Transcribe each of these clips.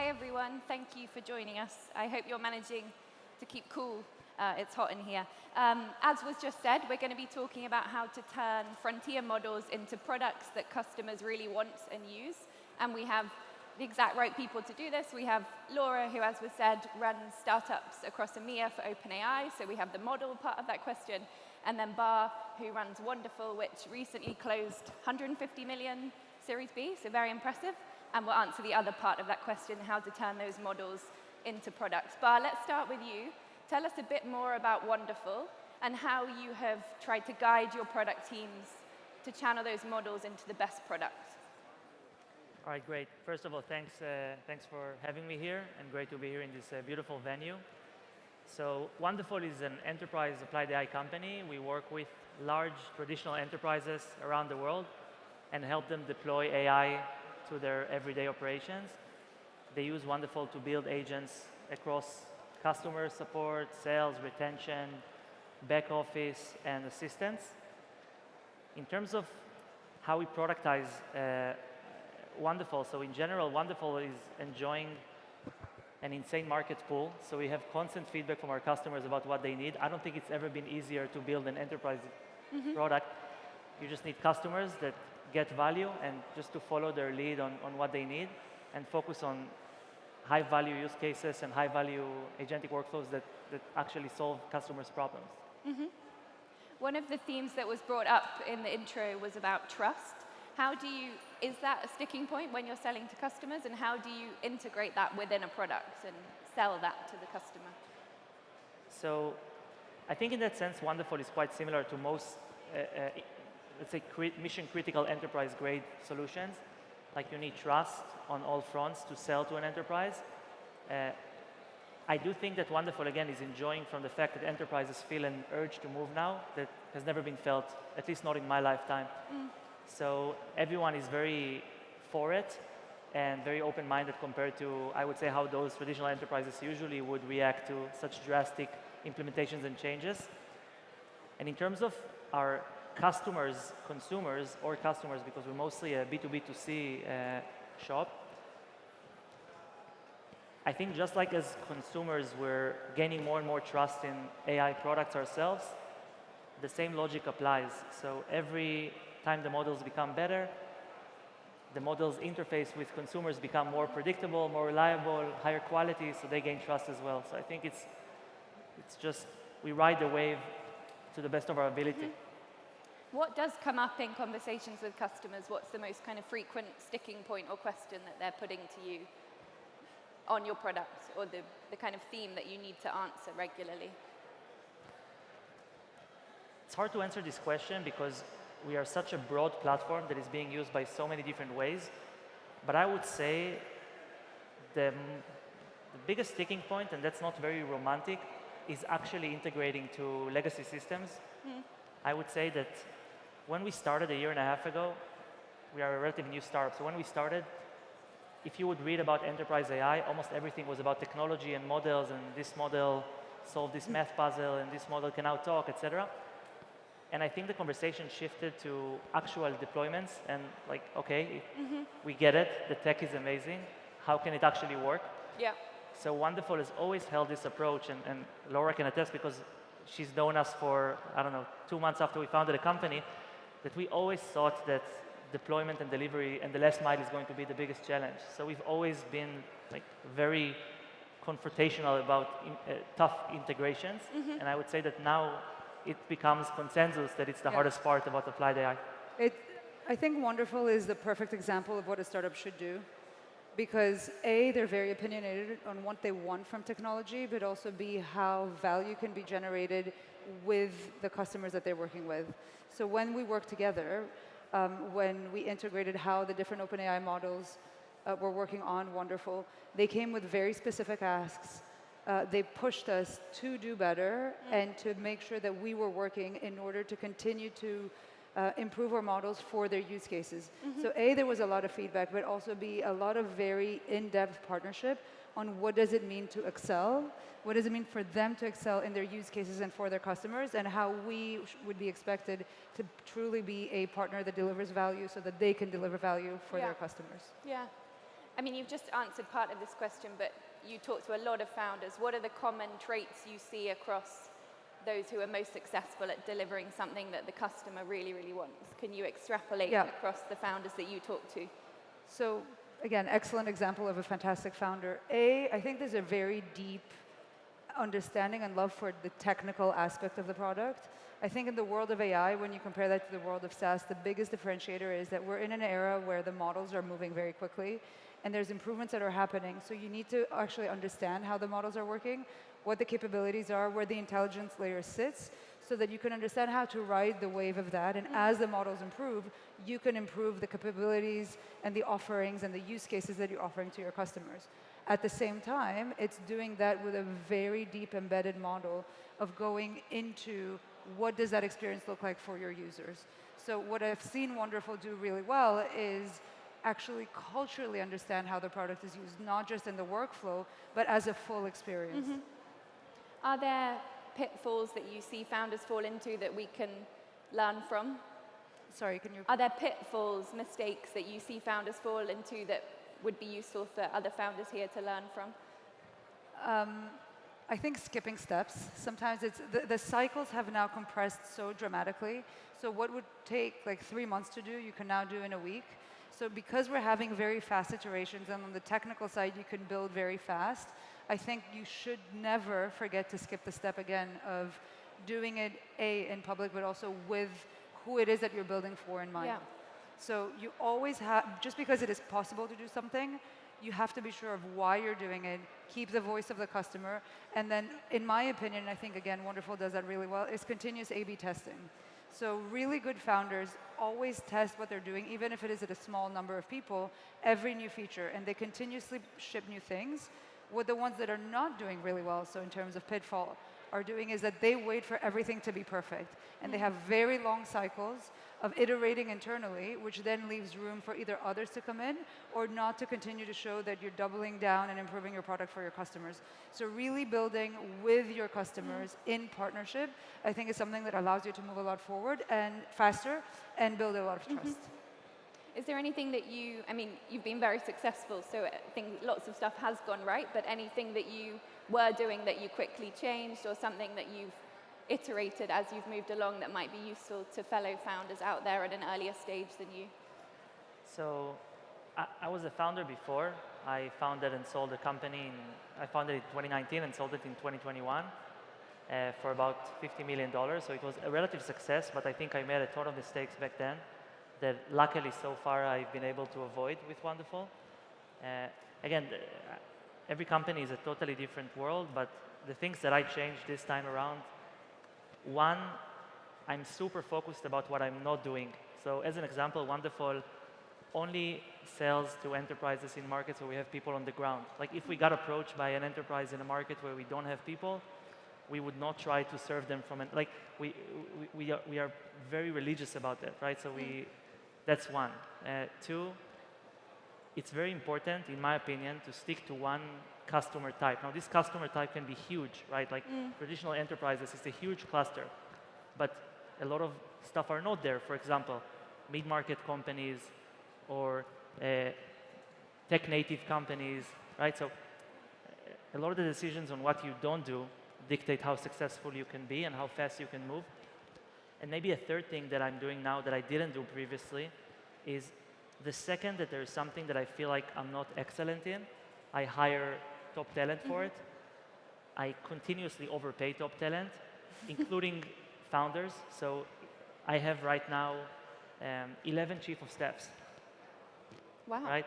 Hi, everyone. Thank you for joining us. I hope you're managing to keep cool. It's hot in here. As was just said, we're going to be talking about how to turn frontier models into products that customers really want and use. And we have the exact right people to do this. We have Laura, who, as was said, runs startups across EMEA for OpenAI. So we have the model part of that question. And then Bar, who runs Wonderful, which recently closed 150 million Series B, so very impressive. And we'll answer the other part of that question, how to turn those models into products. Bar, let's start with you. Tell us a bit more about Wonderful and how you have tried to guide your product teams to channel those models into the best products. All right, great. First of all, thanks for having me here, and great to be here in this beautiful venue. So Wonderful is an enterprise applied AI company. We work with large traditional enterprises around the world and help them deploy AI to their everyday operations. They use Wonderful to build agents across customer support, sales, retention, back office, and assistance. In terms of how we productize Wonderful, so in general, Wonderful is enjoying an insane market pool. So we have constant feedback from our customers about what they need. I don't think it's ever been easier to build an enterprise product. You just need customers that get value and just to follow their lead on what they need and focus on high-value use cases and high-value agentic workflows that actually solve customers' problems. One of the themes that was brought up in the intro was about trust. Is that a sticking point when you're selling to customers, and how do you integrate that within a product and sell that to the customer? So I think in that sense, Wonderful is quite similar to most, let's say, mission-critical enterprise-grade solutions. Like you need trust on all fronts to sell to an enterprise. I do think that Wonderful, again, is enjoying from the fact that enterprises feel an urge to move now that has never been felt, at least not in my lifetime. So everyone is very for it and very open-minded compared to, I would say, how those traditional enterprises usually would react to such drastic implementations and changes. And in terms of our customers, consumers, or customers, because we're mostly a B2B2C shop, I think just like as consumers, we're gaining more and more trust in AI products ourselves, the same logic applies. So every time the models become better, the models interface with consumers become more predictable, more reliable, higher quality, so they gain trust as well. So I think it's just, we ride the wave to the best of our ability. What does come up in conversations with customers? What's the most kind of frequent sticking point or question that they're putting to you on your products, or the kind of theme that you need to answer regularly? It's hard to answer this question because we are such a broad platform that is being used by so many different ways. But I would say the biggest sticking point, and that's not very romantic, is actually integrating to legacy systems. I would say that when we started a year and a half ago, we are a relatively new startup. So when we started, if you would read about enterprise AI, almost everything was about technology and models, and this model solved this math puzzle, and this model can now talk, etc. And I think the conversation shifted to actual deployments and like, okay, we get it, the tech is amazing, how can it actually work? Yeah. So Wonderful has always held this approach, and Laura can attest because she's known us for, I don't know, 2 months after we founded the company, that we always thought that deployment and delivery and the last mile is going to be the biggest challenge. So we've always been like very confrontational about tough integrations. And I would say that now it becomes consensus that it's the hardest part about applied AI. I think Wonderful is the perfect example of what a startup should do. Because A, they're very opinionated on what they want from technology, but also B, how value can be generated with the customers that they're working with. So when we work together, when we integrated how the different OpenAI models were working on Wonderful, they came with very specific asks. They pushed us to do better and to make sure that we were working in order to continue to improve our models for their use cases. So A, there was a lot of feedback, but also B, a lot of very in-depth partnership on what does it mean to excel, what does it mean for them to excel in their use cases and for their customers, and how we would be expected to truly be a partner that delivers value so that they can deliver value for their customers. Yeah. I mean, you've just answered part of this question, but you talk to a lot of founders. What are the common traits you see across those who are most successful at delivering something that the customer really, really wants? Can you extrapolate across the founders that you talk to? So again, excellent example of a fantastic founder. I think there's a very deep understanding and love for the technical aspect of the product. I think in the world of AI, when you compare that to the world of SaaS, the biggest differentiator is that we're in an era where the models are moving very quickly and there's improvements that are happening. So you need to actually understand how the models are working, what the capabilities are, where the intelligence layer sits, so that you can understand how to ride the wave of that. And as the models improve, you can improve the capabilities and the offerings and the use cases that you're offering to your customers. At the same time, it's doing that with a very deep embedded model of going into what does that experience look like for your users. So what I've seen Wonderful do really well is actually culturally understand how the product is used, not just in the workflow, but as a full experience. Are there pitfalls that you see founders fall into that we can learn from? Sorry, can you? Are there pitfalls, mistakes that you see founders fall into that would be useful for other founders here to learn from? I think skipping steps. Sometimes it's the cycles have now compressed so dramatically. So what would take like 3 months to do, you can now do in a week. So because we're having very fast iterations, and on the technical side, you can build very fast, I think you should never forget to skip the step again of doing it, in public, but also with who it is that you're building for in mind. Yeah. So you always have, just because it is possible to do something, you have to be sure of why you're doing it, keep the voice of the customer, and then, in my opinion, I think, again, Wonderful does that really well, is continuous A/B testing. So really good founders always test what they're doing, even if it is at a small number of people, every new feature, and they continuously ship new things. What the ones that are not doing really well, so in terms of pitfall, are doing is that they wait for everything to be perfect. And they have very long cycles of iterating internally, which then leaves room for either others to come in or not to continue to show that you're doubling down and improving your product for your customers. So really building with your customers in partnership, I think is something that allows you to move a lot forward and faster and build a lot of trust. Is there anything that I mean, you've been very successful, so I think lots of stuff has gone right, but anything that you were doing that you quickly changed, or something that you've iterated as you've moved along that might be useful to fellow founders out there at an earlier stage than you? So I was a founder before. I founded and sold a company. I founded it in 2019 and sold it in 2021 for about $50 million. So it was a relative success, but I think I made a ton of mistakes back then that luckily so far I've been able to avoid with Wonderful. Again, every company is a totally different world, but the things that I changed this time around, one, I'm super focused about what I'm not doing. So as an example, Wonderful only sells to enterprises in markets where we have people on the ground. Like if we got approached by an enterprise in a market where we don't have people, we would not try to serve them from like we are very religious about that, right? So that's one. Two, it's very important, in my opinion, to stick to one customer type. Now, this customer type can be huge, right? Like traditional enterprises, it's a huge cluster, but a lot of stuff are not there. For example, mid-market companies or tech-native companies, right? So a lot of the decisions on what you don't do dictate how successful you can be and how fast you can move. And maybe a third thing that I'm doing now that I didn't do previously is the second that there's something that I feel like I'm not excellent in, I hire top talent for it. I continuously overpay top talent, including founders. So I have right now 11 chief of staffs. Wow. Right?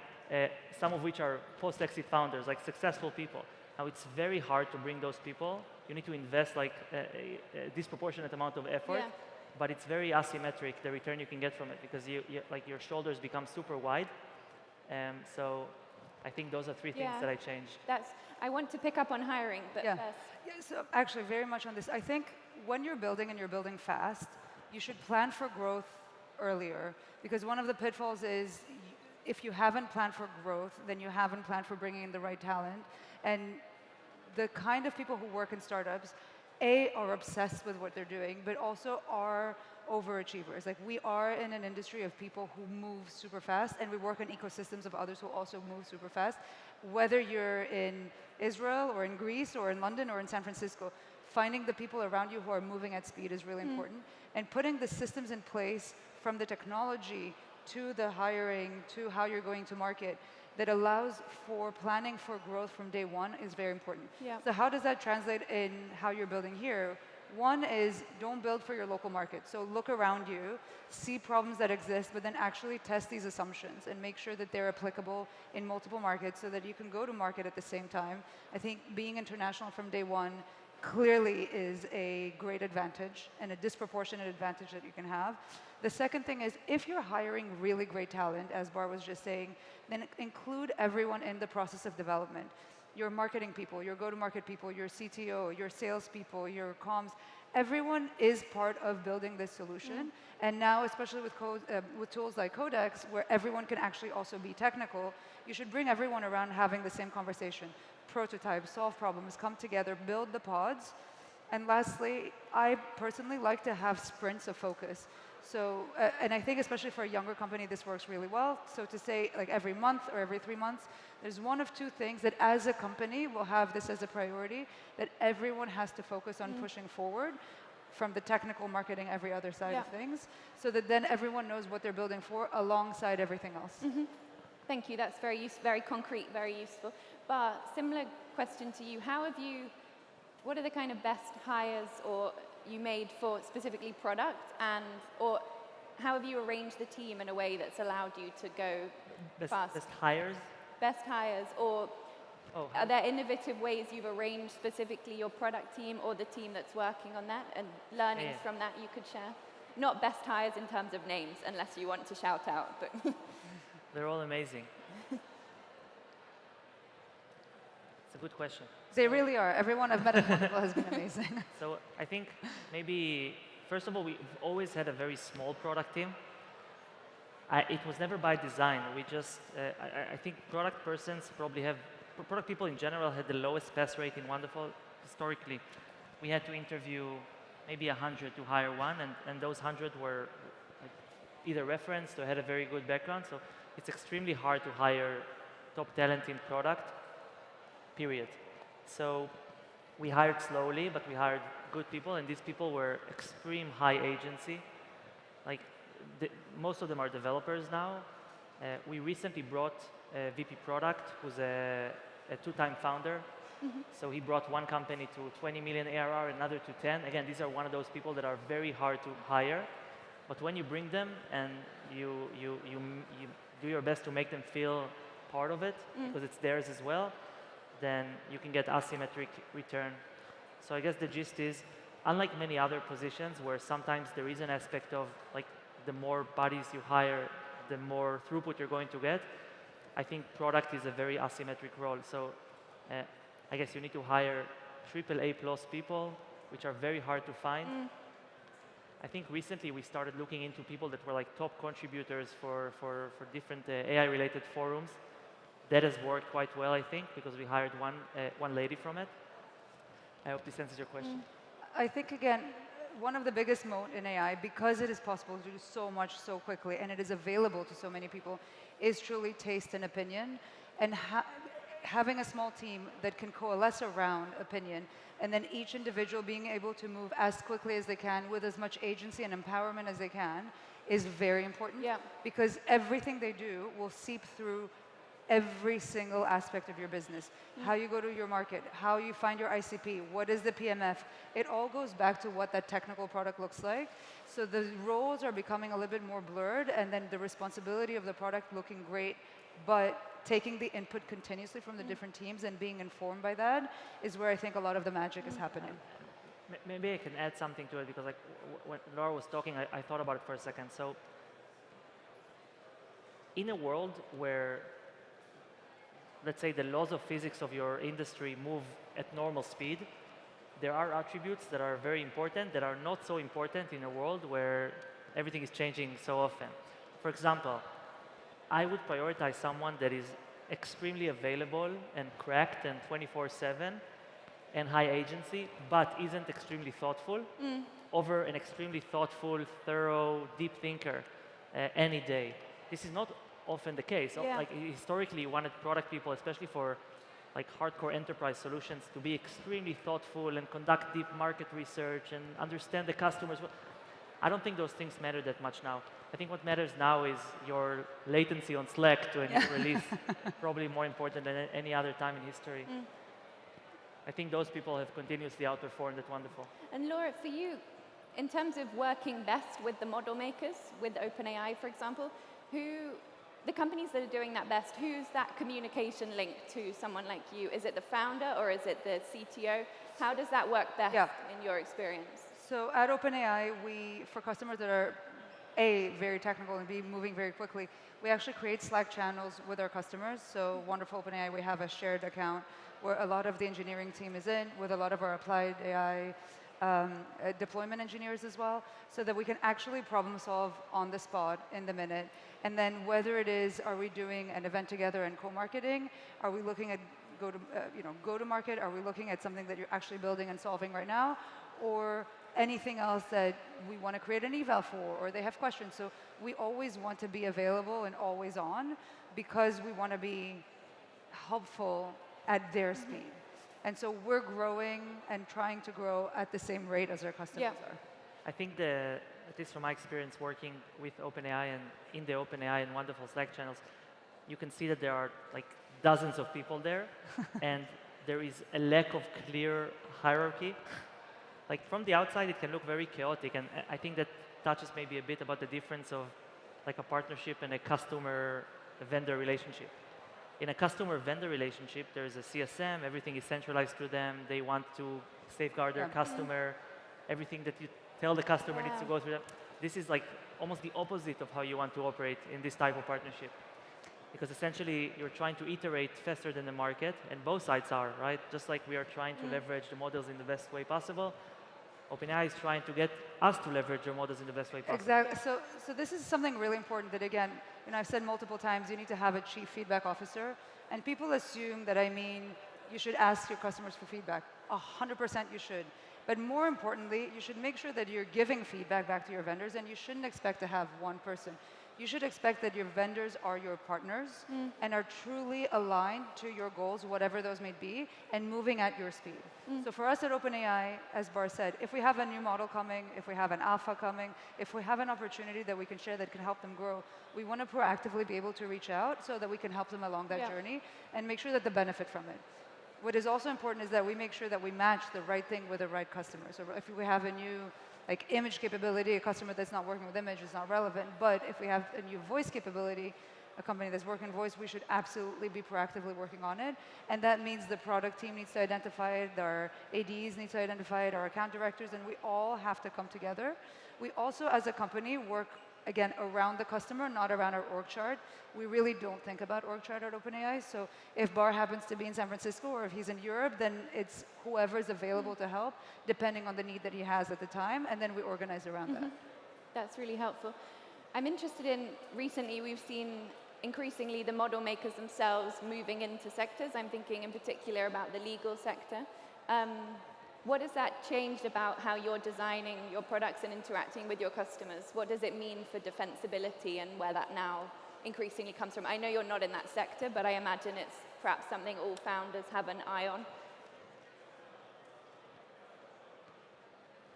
Some of which are post-exit founders, like successful people. Now it's very hard to bring those people. You need to invest like a disproportionate amount of effort. Yeah. But it's very asymmetric, the return you can get from it, because like your shoulders become super wide. So I think those are three things that I changed. I want to pick up on hiring, but first. Yeah, so actually very much on this. I think when you're building and you're building fast, you should plan for growth earlier, because one of the pitfalls is if you haven't planned for growth, then you haven't planned for bringing in the right talent. And the kind of people who work in startups, are obsessed with what they're doing, but also are overachievers. Like, we are in an industry of people who move super fast, and we work in ecosystems of others who also move super fast. Whether you're in Israel or in Greece or in London or in San Francisco, finding the people around you who are moving at speed is really important, and putting the systems in place from the technology to the hiring to how you're going to market that allows for planning for growth from day one is very important. Yeah. So how does that translate in how you're building here? One is, don't build for your local market. So look around you, see problems that exist, but then actually test these assumptions and make sure that they're applicable in multiple markets so that you can go to market at the same time. I think being international from day one clearly is a great advantage and a disproportionate advantage that you can have. The second thing is, if you're hiring really great talent, as Bar was just saying, then include everyone in the process of development. Your marketing people, your go-to-market people, your CTO, your salespeople, your comms, everyone is part of building this solution. And now, especially with tools like Codex, where everyone can actually also be technical, you should bring everyone around having the same conversation. Prototype, solve problems, come together, build the pods. And lastly, I personally like to have sprints of focus. So, and I think especially for a younger company, this works really well. So to say, like, every month or every 3 months, there's one of two things that as a company will have this as a priority, that everyone has to focus on pushing forward from the technical, marketing, every other side of things, so that then everyone knows what they're building for alongside everything else. Thank you. That's very concrete, very useful. But similar question to you. What are the kind of best hires or you made for specifically product, or how have you arranged the team in a way that's allowed you to go fast? Best hires? Best hires, or are there innovative ways you've arranged specifically your product team or the team that's working on that, and learnings from that you could share? Not best hires in terms of names, unless you want to shout out. But They're all amazing. It's a good question. They really are. Everyone I've met at Wonderful has been amazing. So I think maybe, first of all, we've always had a very small product team. It was never by design. We just, I think product people in general had the lowest pass rate in Wonderful historically. We had to interview maybe 100 to hire one, and those 100 were either referenced or had a very good background. So it's extremely hard to hire top talent in product, period. So we hired slowly, but we hired good people, and these people were extreme high agency. Like, most of them are developers now. We recently brought a VP product who's a two-time founder. So he brought one company to 20 million ARR, another to 10. Again, these are one of those people that are very hard to hire. But when you bring them and you do your best to make them feel part of it, because it's theirs as well, then you can get asymmetric return. So I guess the gist is, unlike many other positions where sometimes there is an aspect of, like, the more bodies you hire, the more throughput you're going to get, I think product is a very asymmetric role. So I guess you need to hire AAA plus people, which are very hard to find. I think recently we started looking into people that were like top contributors for different AI-related forums. That has worked quite well, I think, because we hired one lady from it. I hope this answers your question. I think, again, one of the biggest moat in AI, because it is possible to do so much so quickly and it is available to so many people, is truly taste and opinion. And having a small team that can coalesce around opinion, and then each individual being able to move as quickly as they can with as much agency and empowerment as they can is very important. Yeah. Because everything they do will seep through every single aspect of your business. How you go to your market, how you find your ICP, what is the PMF. It all goes back to what that technical product looks like. So the roles are becoming a little bit more blurred, and then the responsibility of the product looking great, but taking the input continuously from the different teams and being informed by that is where I think a lot of the magic is happening. Maybe I can add something to it, because like when Laura was talking, I thought about it for a second. So in a world where, let's say, the laws of physics of your industry move at normal speed, there are attributes that are very important that are not so important in a world where everything is changing so often. For example, I would prioritize someone that is extremely available and cracked and 24/7 and high agency, but isn't extremely thoughtful, over an extremely thoughtful, thorough, deep thinker any day. This is not often the case. Yeah. Like historically, you wanted product people, especially for like hardcore enterprise solutions, to be extremely thoughtful and conduct deep market research and understand the customers. I don't think those things matter that much now. I think what matters now is your latency on Slack to a new release, probably more important than any other time in history. I think those people have continuously outperformed. That's wonderful. And Laura, for you, in terms of working best with the model makers, with OpenAI, for example, the companies that are doing that best, who's that communication link to someone like you? Is it the founder or is it the CTO? How does that work best in your experience? So at OpenAI, for customers that are A, very technical and B, moving very quickly, we actually create Slack channels with our customers. So wonderful OpenAI, we have a shared account where a lot of the engineering team is in, with a lot of our applied AI deployment engineers as well, so that we can actually problem solve on the spot, in the minute. And then whether it is, are we doing an event together and co-marketing? Are we looking at go-to-market? Are we looking at something that you're actually building and solving right now? Or anything else that we want to create an eval for, or they have questions. So we always want to be available and always on, because we want to be helpful at their speed. And so we're growing and trying to grow at the same rate as our customers are. I think at least from my experience working with OpenAI and in the OpenAI and wonderful Slack channels, you can see that there are like dozens of people there, and there is a lack of clear hierarchy. Like from the outside, it can look very chaotic, and I think that touches maybe a bit about the difference of like a partnership and a customer-vendor relationship. In a customer-vendor relationship, there is a CSM, everything is centralized to them, they want to safeguard their customer, everything that you tell the customer needs to go through them. This is like almost the opposite of how you want to operate in this type of partnership. Because essentially, you're trying to iterate faster than the market, and both sides are, right? Just like we are trying to leverage the models in the best way possible, OpenAI is trying to get us to leverage their models in the best way possible. Exactly. So this is something really important that, again, I've said multiple times, you need to have a chief feedback officer. And people assume that I mean you should ask your customers for feedback. 100% you should. But more importantly, you should make sure that you're giving feedback back to your vendors, and you shouldn't expect to have one person. You should expect that your vendors are your partners and are truly aligned to your goals, whatever those may be, and moving at your speed. So for us at OpenAI, as Bar said, if we have a new model coming, if we have an alpha coming, if we have an opportunity that we can share that can help them grow, we want to proactively be able to reach out so that we can help them along that journey and make sure that they benefit from it. What is also important is that we make sure that we match the right thing with the right customer. So if we have a new image capability, a customer that's not working with image is not relevant. But if we have a new voice capability, a company that's working voice, we should absolutely be proactively working on it. And that means the product team needs to identify it, our ADs need to identify it, our account directors, and we all have to come together. We also, as a company, work, again, around the customer, not around our org chart. We really don't think about org chart at OpenAI. So if Bar happens to be in San Francisco or if he's in Europe, then it's whoever's available to help, depending on the need that he has at the time, and then we organize around that. That's really helpful. I'm interested in, recently we've seen increasingly the model makers themselves moving into sectors. I'm thinking in particular about the legal sector. What has that changed about how you're designing your products and interacting with your customers? What does it mean for defensibility and where that now increasingly comes from? I know you're not in that sector, but I imagine it's perhaps something all founders have an eye on.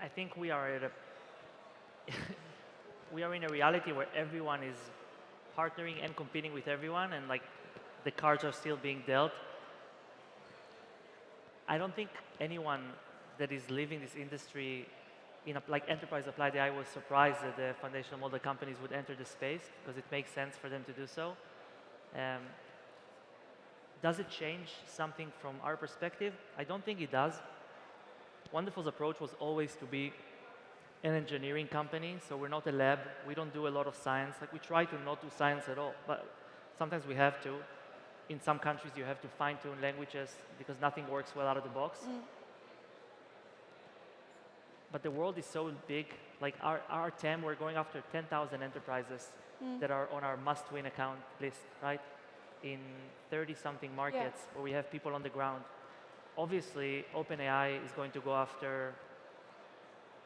I think we are at we are in a reality where everyone is partnering and competing with everyone, and like the cards are still being dealt. I don't think anyone that is leaving this industry in like enterprise applied AI was surprised that the foundational model companies would enter the space, because it makes sense for them to do so. Does it change something from our perspective? I don't think it does. Wonderful's approach was always to be an engineering company, so we're not a lab. We don't do a lot of science. Like, we try to not do science at all, but sometimes we have to. In some countries, you have to fine-tune languages because nothing works well out of the box. But the world is so big. Like our TAM, we're going after 10,000 enterprises that are on our must-win account list, right? In 30-something markets where we have people on the ground. Obviously, OpenAI is going to go after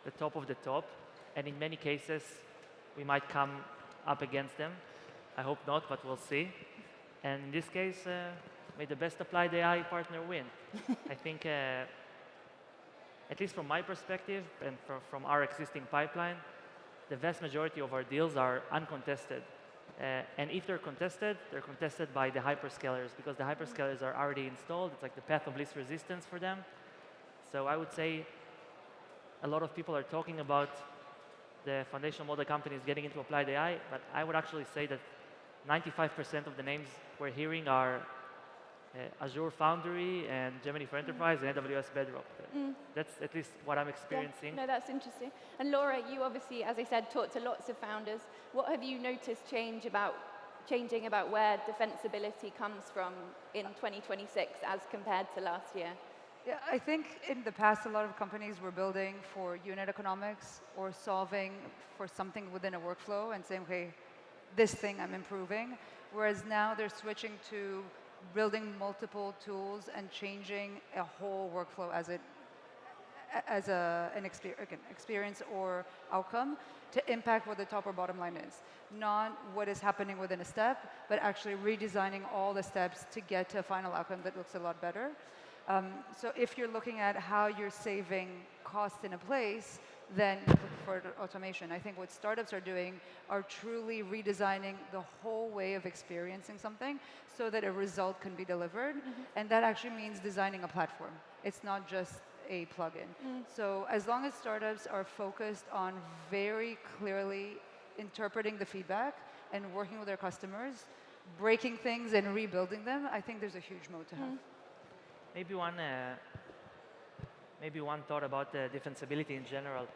the top of the top, and in many cases, we might come up against them. I hope not, but we'll see. And in this case, may the best applied AI partner win. I think, at least from my perspective and from our existing pipeline, the vast majority of our deals are uncontested. And if they're contested by the hyperscalers, because the hyperscalers are already installed. It's like the path of least resistance for them. So I would say a lot of people are talking about the foundational model companies getting into applied AI, but I would actually say that 95% of the names we're hearing are Azure Foundry and Gemini for Enterprise and AWS Bedrock. That's at least what I'm experiencing. Yeah. No, that's interesting. And Laura, you obviously, as I said, talked to lots of founders. What have you noticed changing about where defensibility comes from in 2026 as compared to last year? Yeah, I think in the past, a lot of companies were building for unit economics or solving for something within a workflow and saying, okay, this thing I'm improving. Whereas now they're switching to building multiple tools and changing a whole workflow as an experience or outcome to impact what the top or bottom line is. Not what is happening within a step, but actually redesigning all the steps to get to a final outcome that looks a lot better. So if you're looking at how you're saving costs in a place, then look for automation. I think what startups are doing are truly redesigning the whole way of experiencing something so that a result can be delivered. And that actually means designing a platform. It's not just a plugin. So as long as startups are focused on very clearly interpreting the feedback and working with their customers, breaking things and rebuilding them, I think there's a huge moat to have. Maybe one thought about the defensibility in general.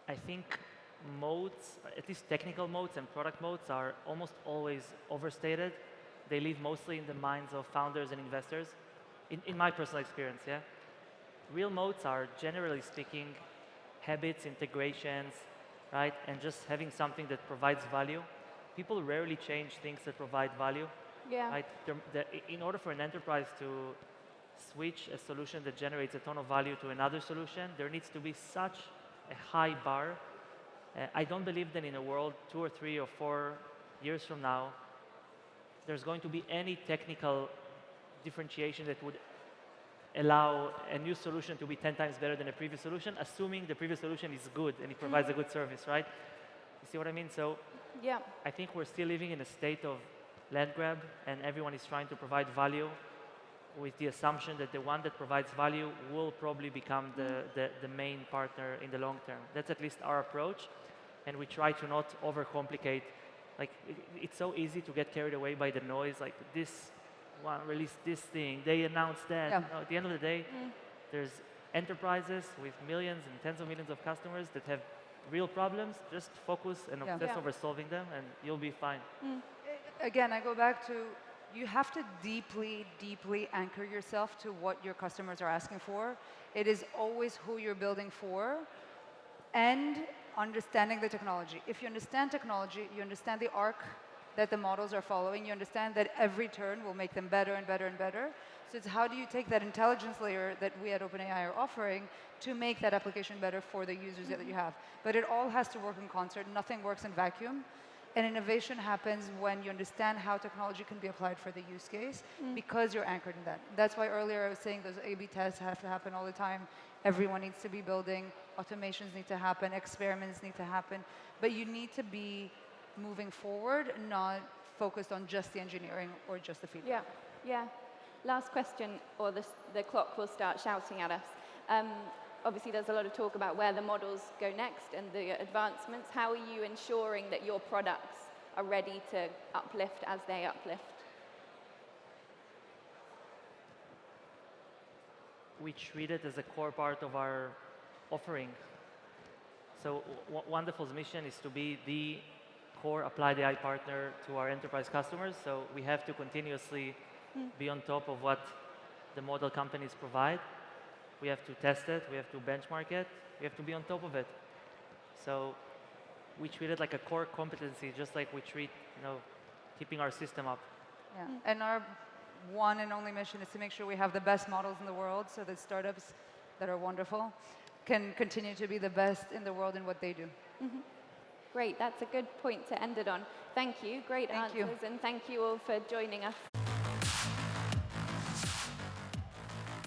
I think moats, at least technical moats and product moats, are almost always overstated. They live mostly in the minds of founders and investors, in my personal experience, yeah? Real moats are, generally speaking, habits, integrations, right? And just having something that provides value. People rarely change things that provide value. Yeah. Right? In order for an enterprise to switch a solution that generates a ton of value to another solution, there needs to be such a high bar. I don't believe that in a world 2 or 3 or 4 years from now, there's going to be any technical differentiation that would allow a new solution to be 10 times better than a previous solution, assuming the previous solution is good and it provides a good service, right? You see what I mean? So yeah. I think we're still living in a state of land grab, and everyone is trying to provide value with the assumption that the one that provides value will probably become the main partner in the long term. That's at least our approach, and we try to not overcomplicate. Like, it's so easy to get carried away by the noise, like this one released this thing, they announced that. Yeah. No, at the end of the day, there's enterprises with millions and tens of millions of customers that have real problems. Just focus and obsess over solving them, and you'll be fine. Again, I go back to, you have to deeply, deeply anchor yourself to what your customers are asking for. It is always who you're building for and understanding the technology. If you understand technology, you understand the arc that the models are following, you understand that every turn will make them better and better and better. So it's how do you take that intelligence layer that we at OpenAI are offering to make that application better for the users that you have. But it all has to work in concert. Nothing works in vacuum. And innovation happens when you understand how technology can be applied for the use case because you're anchored in that. That's why earlier I was saying those A/B tests have to happen all the time. Everyone needs to be building, automations need to happen, experiments need to happen. But you need to be moving forward, not focused on just the engineering or just the feedback. Yeah. Last question, or the clock will start shouting at us. Obviously, there's a lot of talk about where the models go next and the advancements. How are you ensuring that your products are ready to uplift as they uplift? We treat it as a core part of our offering. So Wonderful's mission is to be the core applied AI partner to our enterprise customers. So we have to continuously be on top of what the model companies provide. We have to test it, we have to benchmark it, we have to be on top of it. So we treat it like a core competency, just like we treat, keeping our system up. Yeah. And our one and only mission is to make sure we have the best models in the world so that startups that are wonderful can continue to be the best in the world in what they do. Great, that's a good point to end it on. Thank you, great Thank you. answers, and thank you all for joining us.